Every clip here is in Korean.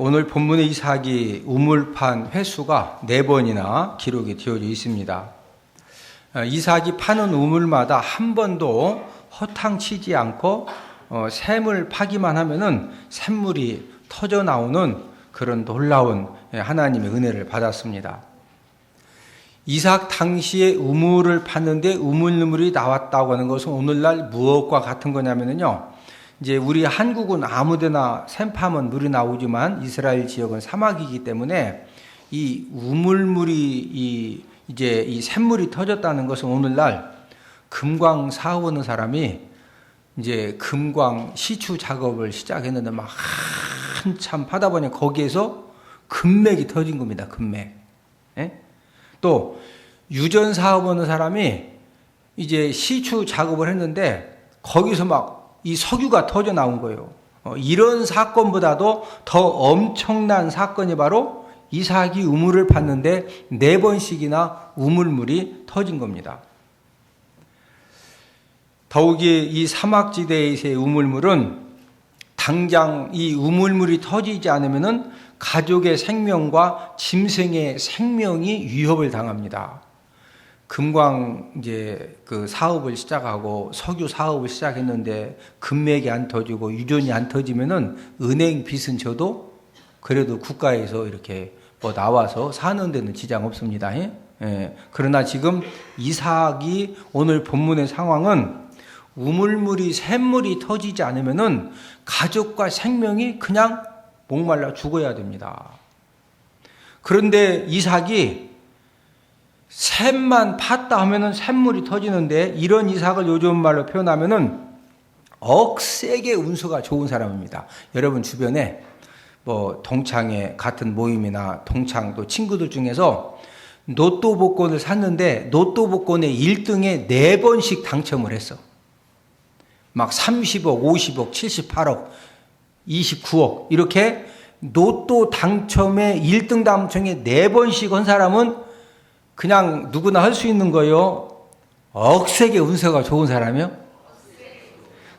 오늘 본문의 이삭이 우물판 횟수가 4번이나 기록이 되어져 있습니다. 이삭이 파는 우물마다 한 번도 허탕치지 않고 샘을 파기만 하면은 샘물이 터져 나오는 그런 놀라운 하나님의 은혜를 받았습니다. 이삭 당시에 우물을 팠는데 우물물이 나왔다고 하는 것은 오늘날 무엇과 같은 거냐면요. 이제 우리 한국은 아무데나 샘 파면 물이 나오지만 이스라엘 지역은 사막이기 때문에 이 우물물이 이제 이 샘물이 터졌다는 것은 오늘날 금광 사오는 사람이 이제 금광 시추 작업을 시작했는데 막 한참 파다 보니 거기에서 금맥이 터진 겁니다. 금맥. 예? 또 유전 사업하는 사람이 이제 시추 작업을 했는데 거기서 막 이 석유가 터져 나온 거예요. 이런 사건보다도 더 엄청난 사건이 바로 이삭이 우물을 팠는데 4번씩이나 우물물이 터진 겁니다. 더욱이 이 사막지대에서의 우물물은 당장 이 우물물이 터지지 않으면은 가족의 생명과 짐승의 생명이 위협을 당합니다. 금광 이제 그 사업을 시작하고 석유 사업을 시작했는데 금맥이 안 터지고 유전이 안 터지면은 은행 빚은 져도 그래도 국가에서 이렇게 뭐 나와서 사는 데는 지장 없습니다. 예. 그러나 지금 이삭이 오늘 본문의 상황은 우물물이 샘물이 터지지 않으면은 가족과 생명이 그냥 목말라 죽어야 됩니다. 그런데 이삭이 샘만 팠다 하면은 샘물이 터지는데 이런 이삭을 요즘 말로 표현하면은 억세게 운수가 좋은 사람입니다. 여러분 주변에 뭐 동창회 같은 모임이나 동창 또 친구들 중에서 로또 복권을 샀는데 로또 복권의 1등에 4번씩 당첨을 했어. 막 30억, 50억, 78억, 29억 이렇게 로또 당첨에 1등 당첨에 4번씩 한 사람은 그냥 누구나 할 수 있는 거요. 억세게 운세가 좋은 사람이요?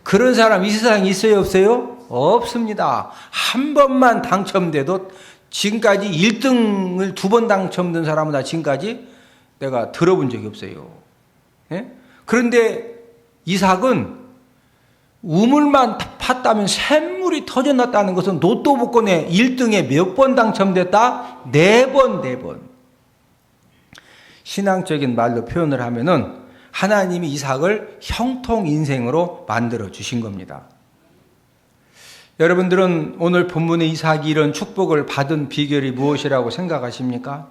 그런 사람 이 세상에 있어요, 없어요? 없습니다. 한 번만 당첨돼도 지금까지 1등을 2번 당첨된 사람은 나 지금까지 내가 들어본 적이 없어요. 예? 그런데 이삭은 우물만 팠다면 샘물이 터져났다는 것은 로또 복권에 1등에 몇 번 당첨됐다? 4번. 신앙적인 말로 표현을 하면은 하나님이 이삭을 형통 인생으로 만들어 주신 겁니다. 여러분들은 오늘 본문의 이삭이 이런 축복을 받은 비결이 무엇이라고 생각하십니까?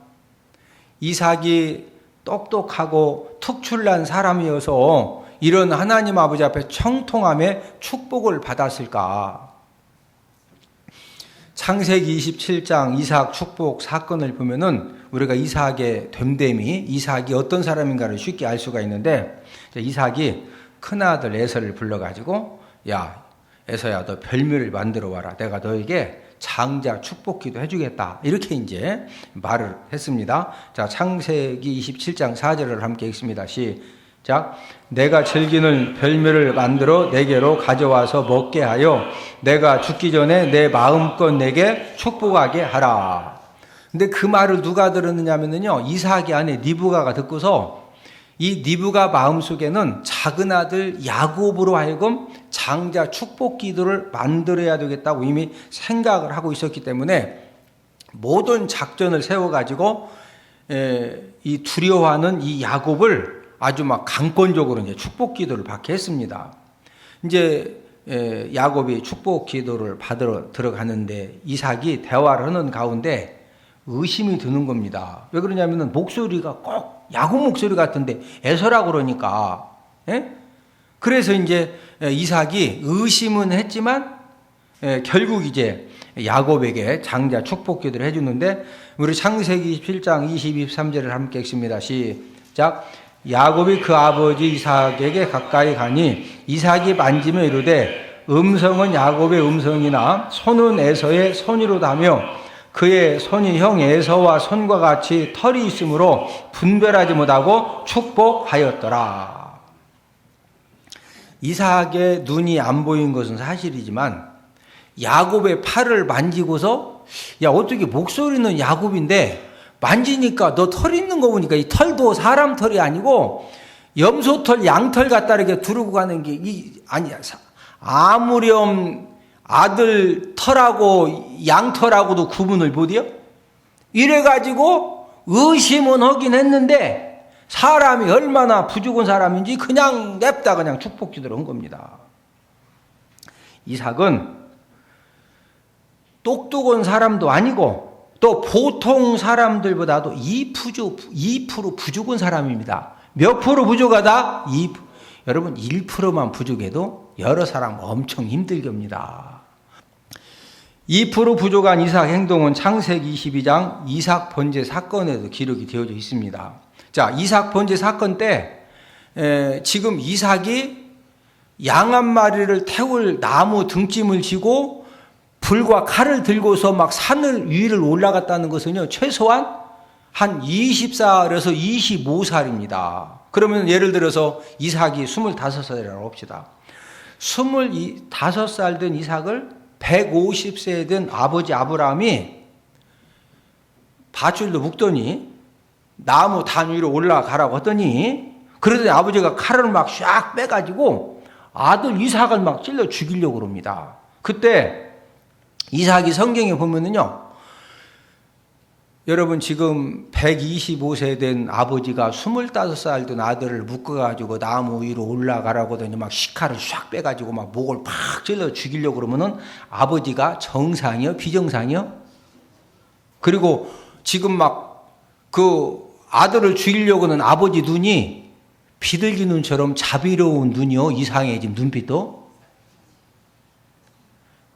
이삭이 똑똑하고 특출난 사람이어서 이런 하나님 아버지 앞에 청통함에 축복을 받았을까? 창세기 27장 이삭 축복 사건을 보면은 우리가 이삭의 됨됨이, 이삭이 어떤 사람인가를 쉽게 알 수가 있는데, 이삭이 큰아들 에서를 불러가지고, 야, 에서야, 너 별묘를 만들어 와라. 내가 너에게 장자 축복기도 해주겠다. 이렇게 이제 말을 했습니다. 자, 창세기 27장 4절을 함께 읽습니다. 시작. 내가 즐기는 별묘를 만들어 내게로 가져와서 먹게 하여 내가 죽기 전에 내 마음껏 내게 축복하게 하라. 근데 그 말을 누가 들었느냐면요, 이삭의 아내 리브가가 듣고서 이 리브가 마음속에는 작은 아들 야곱으로 하여금 장자 축복 기도를 만들어야 되겠다고 이미 생각을 하고 있었기 때문에 모든 작전을 세워가지고 이 두려워하는 이 야곱을 아주 막 강권적으로 이제 축복 기도를 받게 했습니다. 이제 야곱이 축복 기도를 받으러 들어가는데 이삭이 대화를 하는 가운데 의심이 드는 겁니다. 왜 그러냐면은 목소리가 꼭 야곱 목소리 같은데 에서라고 그러니까. 예? 그래서 이제 이삭이 의심은 했지만 결국 이제 야곱에게 장자 축복 기도를 해주는데 우리 창세기 7장 23절을 함께 읽습니다. 시작. 야곱이 그 아버지 이삭에게 가까이 가니 이삭이 만지며 이르되 음성은 야곱의 음성이나 손은 에서의 손이로다며 그의 손이 형 에서와 손과 같이 털이 있으므로 분별하지 못하고 축복하였더라. 이삭의 눈이 안 보인 것은 사실이지만 야곱의 팔을 만지고서 야, 어떻게 목소리는 야곱인데 만지니까 너 털 있는 거 보니까 이 털도 사람 털이 아니고 염소털, 양털 갖다 이렇게 두르고 가는 게 아니야. 아무렴 아들 털하고 양털하고도 구분을 못해요? 이래가지고 의심은 하긴 했는데 사람이 얼마나 부죽은 사람인지 그냥 냅다 그냥 축복기도를 한 겁니다. 이삭은 똑똑한 사람도 아니고 또 보통 사람들보다도 2% 부족한 사람입니다. 몇 프로 부족하다? 2%. 여러분 1%만 부족해도 여러 사람 엄청 힘들게입니다. 2% 부족한 이삭 행동은 창세기 22장 이삭 번제 사건에도 기록이 되어져 있습니다. 자, 이삭 번제 사건 때 지금 이삭이 양 한 마리를 태울 나무 등짐을 지고 불과 칼을 들고서 막 산을 위를 올라갔다는 것은요, 최소한 한 24에서 25살입니다. 그러면 예를 들어서 이삭이 25살이라고 합시다. 25살 된 이삭을 150세 된 아버지 아브라함이 밧줄로 묶더니 나무 단 위로 올라가라고 하더니 그러더니 아버지가 칼을 막 샥 빼가지고 아들 이삭을 막 찔러 죽이려고 그럽니다. 그때 이삭이 성경에 보면은요, 여러분 지금 125세 된 아버지가 25살 된 아들을 묶어가지고 나무 위로 올라가라고 하더니 막 시칼을 샥 빼가지고 막 목을 팍 찔러 죽이려고 그러면은 아버지가 정상이요? 비정상이요? 그리고 지금 막 그 아들을 죽이려고 하는 아버지 눈이 비둘기 눈처럼 자비로운 눈이요? 이상해 지금 눈빛도?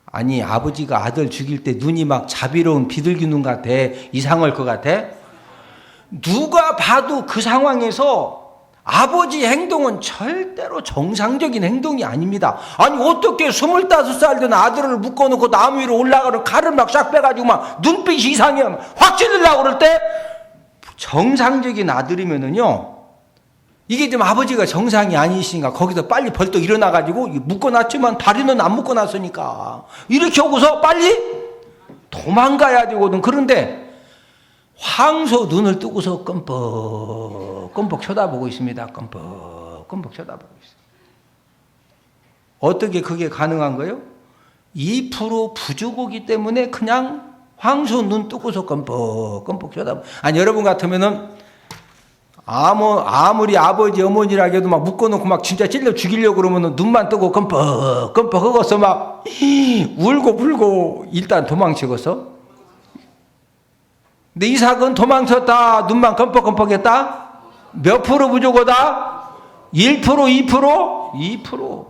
아니 아버지가 아들 죽일 때 눈이 막 자비로운 비둘기 눈 같아? 이상할 것 같아? 누가 봐도 그 상황에서 아버지 행동은 절대로 정상적인 행동이 아닙니다. 아니 어떻게 25살 된 아들을 묶어놓고 나무 위로 올라가는 칼을 막 싹 빼가지고 막 눈빛이 이상해 확 찔르려고 그럴 때 정상적인 아들이면은요, 이게 좀 아버지가 정상이 아니시니까 거기서 빨리 벌떡 일어나가지고 묶어놨지만 다리는 안 묶어놨으니까 이렇게 하고서 빨리 도망가야 되거든. 그런데 황소 눈을 뜨고서 껌뻑 쳐다보고 있습니다. 껌뻑 쳐다보고 있어요. 어떻게 그게 가능한 거예요? 2% 부족하기 때문에 그냥 황소 눈 뜨고서 껌뻑 쳐다보고. 아니 여러분 같으면은 아무리 아버지 어머니라 해도 막 묶어놓고 막 진짜 찔러 죽이려고 그러면 눈만 뜨고 껌뻑 흑어서 막 울고 불고 일단 도망치고서. 근데 이삭은 도망쳤다. 눈만 껌뻑 했다. 몇 프로 부족하다? 1%, 2%?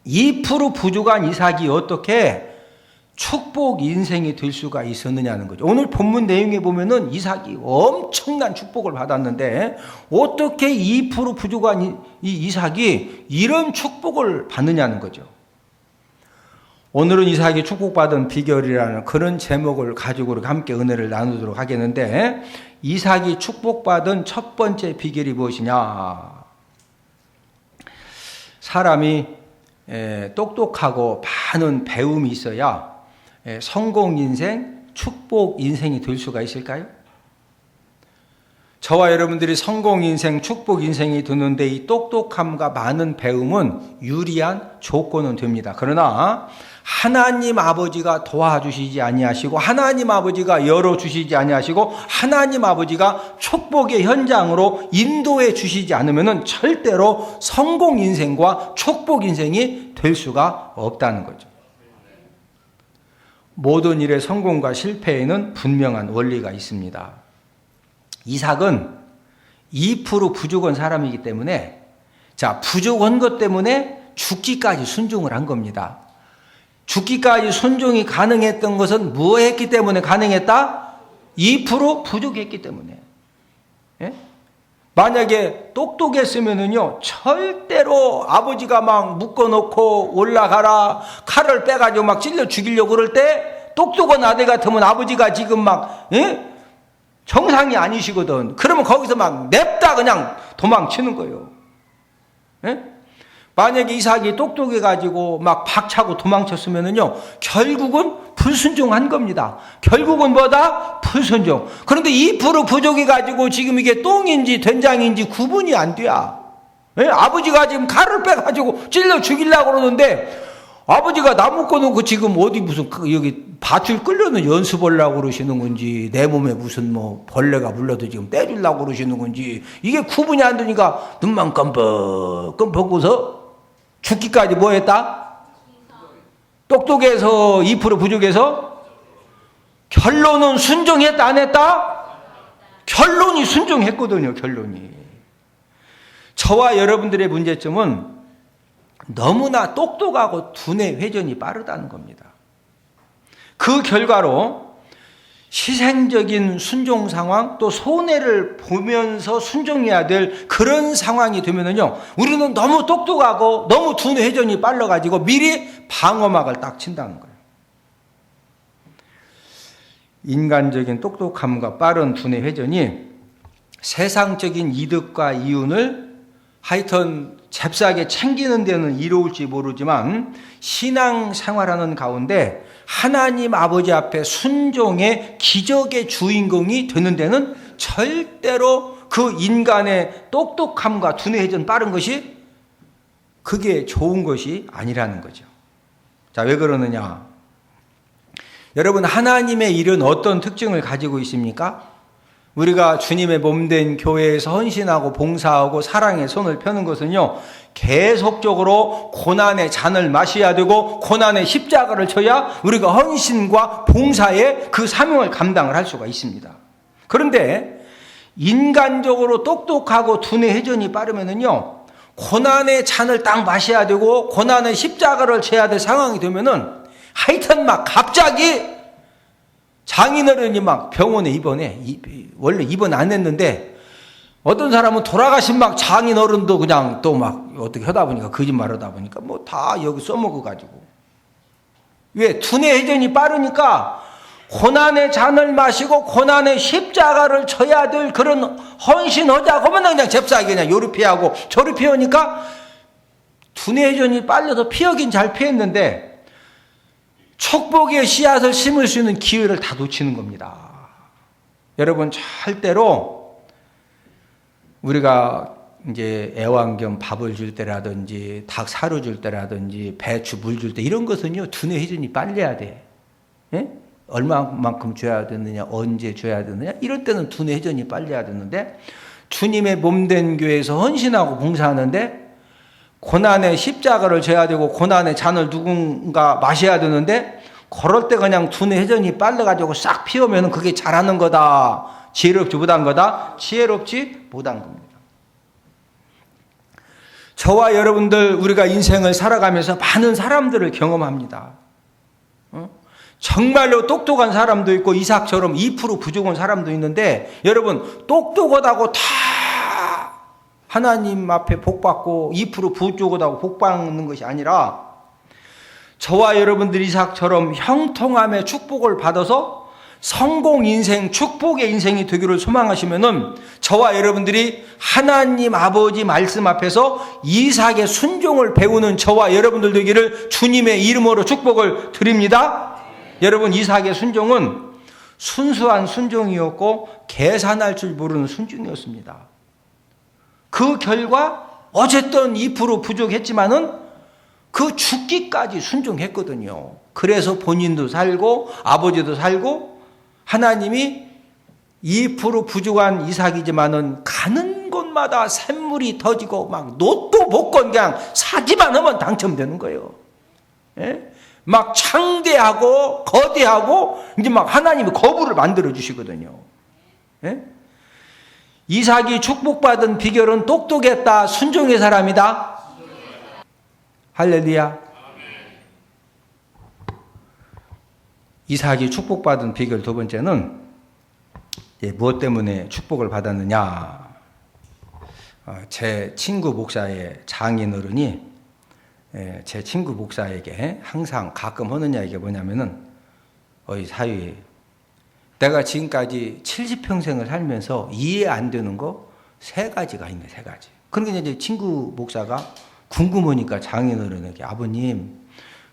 2% 부족한 이삭이 어떻게 축복 인생이 될 수가 있었느냐는 거죠. 오늘 본문 내용에 보면은 이삭이 엄청난 축복을 받았는데 어떻게 2% 부족한 이 이삭이 이런 축복을 받느냐는 거죠. 오늘은 이삭이 축복받은 비결이라는 그런 제목을 가지고 우리 함께 은혜를 나누도록 하겠는데, 이삭이 축복받은 첫 번째 비결이 무엇이냐? 사람이 똑똑하고 많은 배움이 있어야 성공 인생, 축복 인생이 될 수가 있을까요? 저와 여러분들이 성공 인생, 축복 인생이 되는데 이 똑똑함과 많은 배움은 유리한 조건은 됩니다. 그러나 하나님 아버지가 도와주시지 아니하시고 하나님 아버지가 열어주시지 아니하시고 하나님 아버지가 축복의 현장으로 인도해 주시지 않으면 절대로 성공 인생과 축복 인생이 될 수가 없다는 거죠. 모든 일의 성공과 실패에는 분명한 원리가 있습니다. 이삭은 2% 부족한 사람이기 때문에, 자, 부족한 것 때문에 죽기까지 순종을 한 겁니다. 죽기까지 순종이 가능했던 것은 뭐 했기 때문에 가능했다? 2% 부족했기 때문에. 예? 만약에 똑똑했으면은요, 절대로 아버지가 막 묶어놓고 올라가라, 칼을 빼가지고 막 찔러 죽이려고 그럴 때, 똑똑한 아들 같으면 아버지가 지금 막, 정상이 아니시거든. 그러면 거기서 막 냅다 그냥 도망치는 거예요. 만약에 이삭이 똑똑해가지고 막 박차고 도망쳤으면은요, 결국은 불순종한 겁니다. 결국은 뭐다? 불순종. 그런데 2% 부족해가지고 지금 이게 똥인지 된장인지 구분이 안 돼. 예? 아버지가 지금 칼을 빼가지고 찔러 죽이려고 그러는데 아버지가 나무 꺼놓고 지금 어디 무슨 여기 밧줄 끌려는 연습하려고 그러시는 건지 내 몸에 무슨 뭐 벌레가 물려도 지금 때리려고 그러시는 건지 이게 구분이 안 되니까 눈만 껌뻑껌뻑하고서 죽기까지 뭐 했다? 똑똑해서 2% 부족해서 결론은 순종했다 안 했다? 결론이 순종했거든요. 결론이. 저와 여러분들의 문제점은 너무나 똑똑하고 두뇌 회전이 빠르다는 겁니다. 그 결과로 희생적인 순종 상황 또 손해를 보면서 순종해야 될 그런 상황이 되면은요, 우리는 너무 똑똑하고 너무 두뇌 회전이 빨라가지고 미리 방어막을 딱 친다는 거예요. 인간적인 똑똑함과 빠른 두뇌 회전이 세상적인 이득과 이윤을 하여튼 잽싸게 챙기는 데는 이로울지 모르지만 신앙 생활하는 가운데 하나님 아버지 앞에 순종의 기적의 주인공이 되는 데는 절대로 그 인간의 똑똑함과 두뇌 회전 빠른 것이 그게 좋은 것이 아니라는 거죠. 자, 왜 그러느냐? 여러분, 하나님의 일은 어떤 특징을 가지고 있습니까? 우리가 주님의 몸된 교회에서 헌신하고 봉사하고 사랑의 손을 펴는 것은요, 계속적으로 고난의 잔을 마셔야 되고 고난의 십자가를 져야 우리가 헌신과 봉사의 그 사명을 감당을 할 수가 있습니다. 그런데 인간적으로 똑똑하고 두뇌 회전이 빠르면은요, 고난의 잔을 딱 마셔야 되고 고난의 십자가를 져야 될 상황이 되면은 하여튼 막 갑자기 장인어른이 막 병원에 입원해. 원래 입원 안 했는데 어떤 사람은 돌아가신 막 장인어른도 그냥 또 막 어떻게 하다 보니까 거짓말 하다 보니까 뭐 다 여기 써먹어가지고. 왜? 두뇌 회전이 빠르니까 고난의 잔을 마시고 고난의 십자가를 져야 될 그런 헌신하자고 하면 그냥 잽싸게 그냥 요리 피하고 저리 피하니까 두뇌 회전이 빨려서 피하긴 잘 피했는데 축복의 씨앗을 심을 수 있는 기회를 다 놓치는 겁니다. 여러분, 절대로 우리가 이제 애완견 밥을 줄 때라든지 닭 사료 줄 때라든지 배추 물 줄 때 이런 것은요, 두뇌 회전이 빨려야 돼. 예? 얼마만큼 줘야 되느냐, 언제 줘야 되느냐, 이럴 때는 두뇌 회전이 빨려야 되는데 주님의 몸된 교회에서 헌신하고 봉사하는데 고난의 십자가를 져야 되고 고난의 잔을 누군가 마셔야 되는데 그럴 때 그냥 두뇌 회전이 빨라가지고 싹 피우면 그게 잘하는 거다. 지혜롭지 못한 거다. 지혜롭지 못한 겁니다. 저와 여러분들 우리가 인생을 살아가면서 많은 사람들을 경험합니다. 정말로 똑똑한 사람도 있고 이삭처럼 2% 부족한 사람도 있는데 여러분, 똑똑하다고 다 하나님 앞에 복받고 2% 부족하다고 복받는 것이 아니라 저와 여러분들 이삭처럼 형통함의 축복을 받아서 성공 인생, 축복의 인생이 되기를 소망하시면은 저와 여러분들이 하나님 아버지 말씀 앞에서 이삭의 순종을 배우는 저와 여러분들 되기를 주님의 이름으로 축복을 드립니다. 여러분, 이삭의 순종은 순수한 순종이었고 계산할 줄 모르는 순종이었습니다. 그 결과 어쨌든 2% 부족했지만은 그 죽기까지 순종했거든요. 그래서 본인도 살고 아버지도 살고 하나님이 2% 부족한 이삭이지만은 가는 곳마다 샘물이 터지고 막 노또 복권 그냥 사기만 하면 당첨되는 거예요. 예? 막 창대하고 거대하고 이제 막 하나님이 거부를 만들어 주시거든요. 예? 이삭이 축복받은 비결은 똑똑했다, 순종의 사람이다. 할렐루야. 이삭이 축복받은 비결 두 번째는 무엇 때문에 축복을 받았느냐. 제 친구 목사의 장인어른이 제 친구 목사에게 항상 가끔 하는 이야기가 뭐냐면은, 어이 사위, 내가 지금까지 70평생을 살면서 이해 안 되는 거 3가지가 있네, 3가지. 그러니까 이제 친구 목사가 궁금하니까 장인어른에게, 아버님,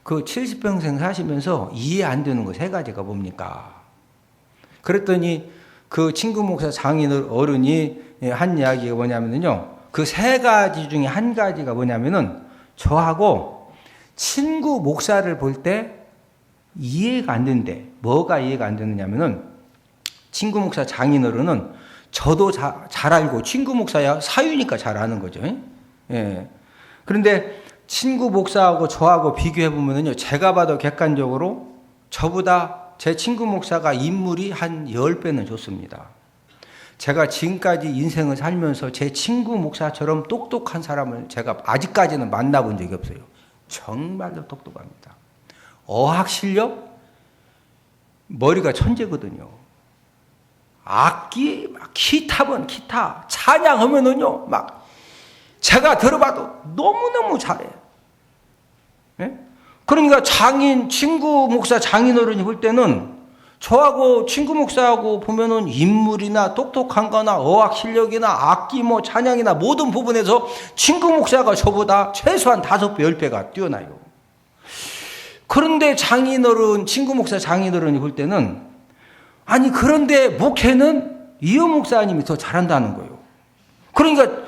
그 70평생 사시면서 이해 안 되는 거 세 가지가 뭡니까? 그랬더니 그 친구 목사 장인 어른이 한 이야기가 뭐냐면요. 그 세 가지 중에 한 가지가 뭐냐면은 저하고 친구 목사를 볼 때 이해가 안 된대. 뭐가 이해가 안 되느냐면은 친구 목사 장인 어른은 저도 잘 알고 친구 목사야 사유니까 잘 아는 거죠. 예. 그런데 친구 목사하고 저하고 비교해 보면은요. 제가 봐도 객관적으로 저보다 제 친구 목사가 인물이 한 10배는 좋습니다. 제가 지금까지 인생을 살면서 제 친구 목사처럼 똑똑한 사람을 제가 아직까지는 만나본 적이 없어요. 정말로 똑똑합니다. 어학 실력, 머리가 천재거든요. 악기, 막 기타면 기타, 찬양하면은요, 막 제가 들어봐도 너무너무 잘해. 예? 그러니까 친구 목사 장인어른이 볼 때는 저하고 친구 목사하고 보면은 인물이나 똑똑한 거나 어학 실력이나 악기 뭐 찬양이나 모든 부분에서 친구 목사가 저보다 최소한 5배, 10배가 뛰어나요. 그런데 친구 목사 장인어른이 볼 때는 아니 그런데 목회는 이호 목사님이 더 잘한다는 거예요. 그러니까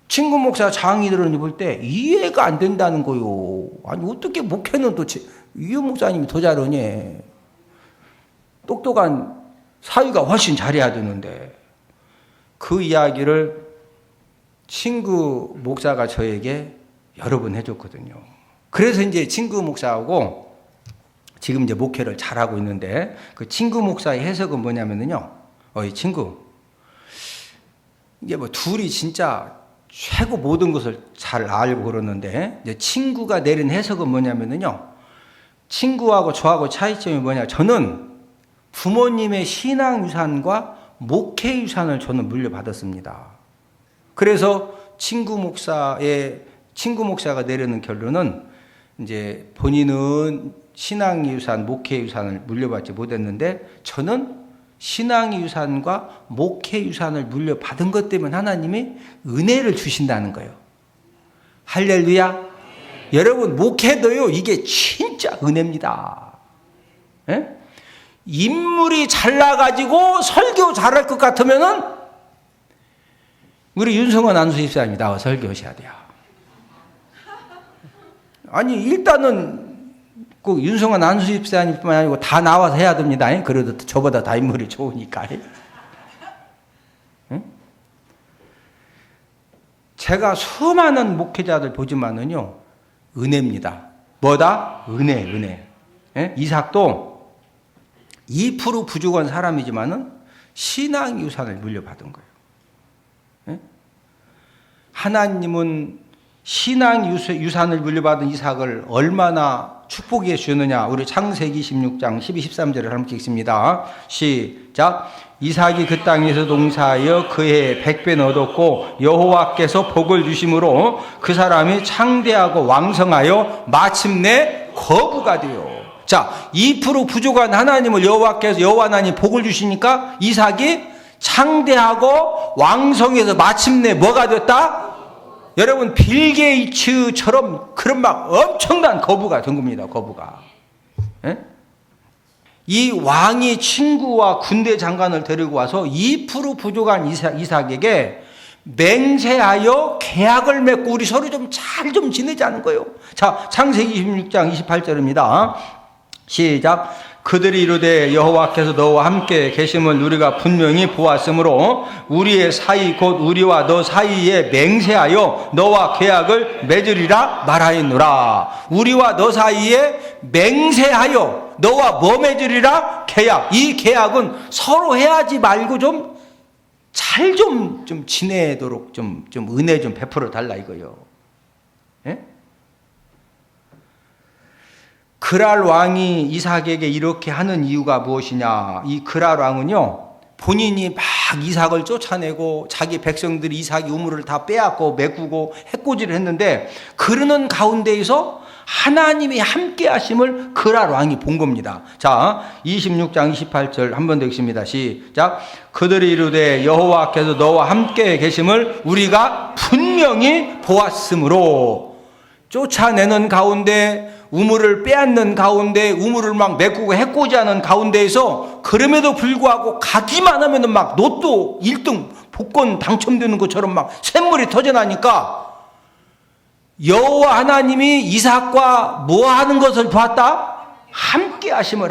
친구 목사 장인어른이 볼 때 이해가 안 된다는 거예요. 아니 어떻게 목회는 도대체 이호 목사님이 더 잘하냐. 똑똑한 사위가 훨씬 잘해야 되는데 그 이야기를 친구 목사가 저에게 여러 번 해줬거든요. 그래서 이제 친구 목사하고 지금 이제 목회를 잘하고 있는데 그 친구 목사의 해석은 뭐냐면요. 어이 친구, 이게 뭐 둘이 진짜 최고 모든 것을 잘 알고 그러는데 이제 친구가 내린 해석은 뭐냐면요. 친구하고 저하고 차이점이 뭐냐. 저는 부모님의 신앙 유산과 목회 유산을 저는 물려받았습니다. 그래서 친구 목사가 내리는 결론은 이제 본인은 신앙 유산, 목회 유산을 물려받지 못했는데 저는 신앙 유산과 목회 유산을 물려받은 것 때문에 하나님이 은혜를 주신다는 거예요. 할렐루야. 여러분 목회도요 이게 진짜 은혜입니다. 예? 인물이 잘나가지고 설교 잘할 것 같으면은 우리 윤성원 안수집사님이 나와 설교하셔야 돼요. 아니 일단은 꼭 윤성원 안수집사님뿐만 아니고 다 나와서 해야 됩니다. 그래도 저보다 다 인물이 좋으니까. 응? 제가 수많은 목회자들 보지만은요 은혜입니다. 뭐다? 은혜. 예? 이삭도 2% 부족한 사람이지만은 신앙 유산을 물려받은 거예요. 예? 하나님은 신앙 유산을 물려받은 이삭을 얼마나 축복해 주셨느냐. 우리 창세기 16장 12, 13절을 함께 읽습니다. 시작. 이삭이 그 땅에서 농사하여 그해 100배 얻었고 여호와께서 복을 주심으로 그 사람이 창대하고 왕성하여 마침내 거부가 되어. 자, 2% 부족한 하나님을 여호와 하나님 복을 주시니까 이삭이 창대하고 왕성해서 마침내 뭐가 됐다? 여러분 빌 게이츠처럼 그런 막 엄청난 거부가 된 겁니다. 거부가. 예? 이 왕이 친구와 군대 장관을 데리고 와서 2% 부족한 이삭에게 맹세하여 계약을 맺고 우리 서로 좀 잘 좀 지내자는 거예요. 자, 창세기 26장 28절입니다. 시작. 그들이 이르되 여호와께서 너와 함께 계심을 우리가 분명히 보았으므로 우리의 사이 곧 우리와 너 사이에 맹세하여 너와 계약을 맺으리라 말하였노라. 우리와 너 사이에 맹세하여 너와 뭐 맺으리라? 계약. 이 계약은 서로 해야지 말고 좀 잘 좀 지내도록 좀 은혜 좀 베풀어 달라 이거요. 예? 그랄 왕이 이삭에게 이렇게 하는 이유가 무엇이냐. 이 그랄 왕은요 본인이 막 이삭을 쫓아내고 자기 백성들이 이삭이 우물을 다 빼앗고 메꾸고 해코지를 했는데 그러는 가운데에서 하나님이 함께 하심을 그랄 왕이 본 겁니다. 자, 26장 28절 한 번 더 읽습니다. 시작. 그들이 이르되 여호와께서 너와 함께 계심을 우리가 분명히 보았으므로. 쫓아내는 가운데, 우물을 빼앗는 가운데, 우물을 막 메꾸고 해코지하는 가운데에서 그럼에도 불구하고 가기만 하면은 막 로또 1등 복권 당첨되는 것처럼 막 샘물이 터져나니까 여호와 하나님이 이삭과 뭐 하는 것을 보았다? 함께 하심을.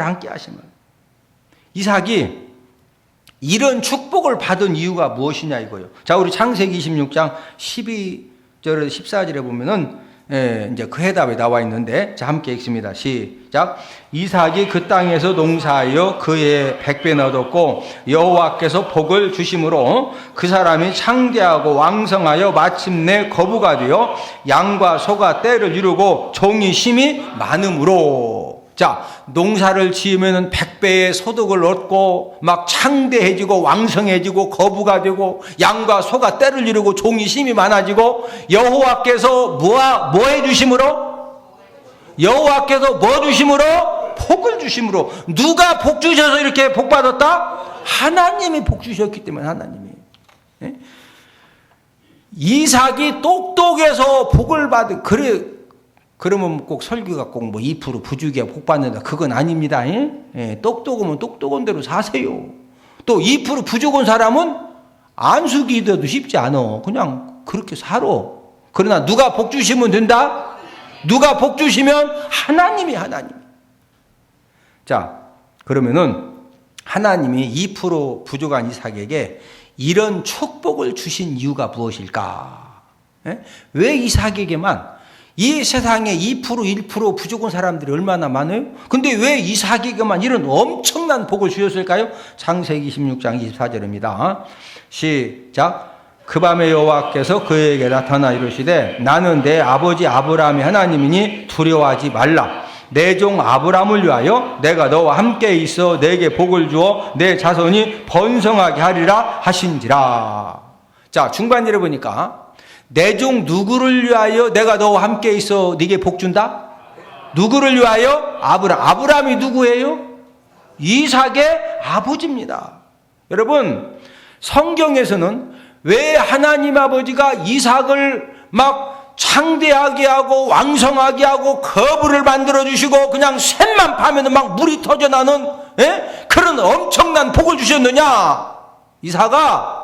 이삭이 이런 축복을 받은 이유가 무엇이냐 이거예요. 자, 우리 창세기 26장 12절에서 14절에 보면은 이제 그 해답이 나와 있는데, 자, 함께 읽습니다. 시작. 이삭이 그 땅에서 농사하여 그의 100배나 얻었고 여호와께서 복을 주심으로 그 사람이 창대하고 왕성하여 마침내 거부가 되어 양과 소가 떼를 이루고 종이 심이 많음으로. 자, 농사를 지으면 100배의 소득을 얻고 막 창대해지고 왕성해지고 거부가 되고 양과 소가 떼를 이루고 종이 심이 많아지고, 여호와께서 뭐 해주심으로? 여호와께서 뭐 주심으로? 복을 주심으로. 누가 복 주셔서 이렇게 복 받았다? 하나님이 복 주셨기 때문에. 하나님이. 이삭이 똑똑해서 복을 받은, 그러면 꼭 설교가 꼭 뭐 2% 부주기야 복 받는다, 그건 아닙니다. 똑똑하면 똑똑한 대로 사세요. 또 2% 부족한 사람은 안수기도도 쉽지 않아. 그냥 그렇게 살아. 그러나 누가 복 주시면 된다? 누가 복 주시면 하나님이. 자, 그러면은 하나님이 2% 부족한 이삭에게 이런 축복을 주신 이유가 무엇일까? 왜 이삭에게만? 이 세상에 2%, 1% 부족한 사람들이 얼마나 많아요? 근데 왜 이삭에게만 이런 엄청난 복을 주셨을까요? 창세기 26장 24절입니다. 시작. 그 밤에 여호와께서 그에게 나타나 이르시되 나는 내 아버지 아브라함의 하나님이니 두려워하지 말라. 내 종 아브라함을 위하여 내가 너와 함께 있어 내게 복을 주어 내 자손이 번성하게 하리라 하신지라. 자, 중반절에 보니까 내 종 누구를 위하여 내가 너와 함께 있어 네게 복 준다? 누구를 위하여? 아브라함이 누구예요? 이삭의 아버지입니다. 여러분, 성경에서는 왜 하나님 아버지가 이삭을 막 창대하게 하고 왕성하게 하고 거부를 만들어 주시고 그냥 샘만 파면 막 물이 터져나는 그런 엄청난 복을 주셨느냐? 이삭아,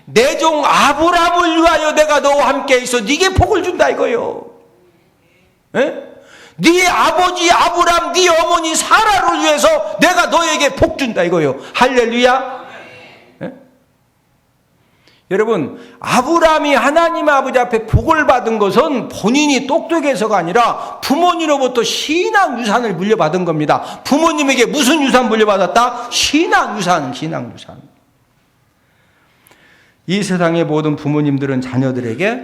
내 종 아브라함을 위하여 내가 너와 함께 있어 네게 복을 준다 이거요. 네 아버지 아브라함, 네 어머니 사라를 위해서 내가 너에게 복 준다 이거요. 할렐루야. 여러분, 아브라함이 하나님 아버지 앞에 복을 받은 것은 본인이 똑똑해서가 아니라 부모님으로부터 신앙 유산을 물려받은 겁니다. 부모님에게 무슨 유산 물려받았다? 신앙 유산. 이 세상의 모든 부모님들은 자녀들에게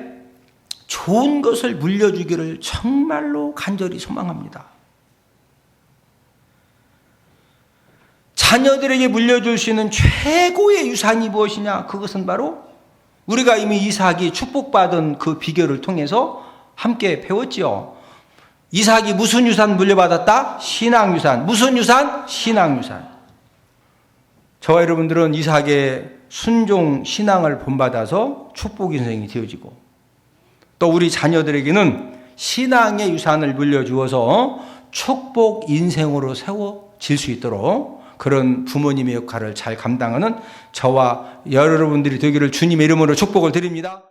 좋은 것을 물려주기를 정말로 간절히 소망합니다. 자녀들에게 물려줄 수 있는 최고의 유산이 무엇이냐? 그것은 바로 우리가 이미 이삭이 축복받은 그 비결을 통해서 함께 배웠지요. 이삭이 무슨 유산 물려받았다? 신앙 유산. 무슨 유산? 신앙 유산. 저와 여러분들은 이삭의 순종 신앙을 본받아서 축복 인생이 되어지고, 또 우리 자녀들에게는 신앙의 유산을 물려주어서 축복 인생으로 세워질 수 있도록 그런 부모님의 역할을 잘 감당하는 저와 여러분들이 되기를 주님의 이름으로 축복을 드립니다.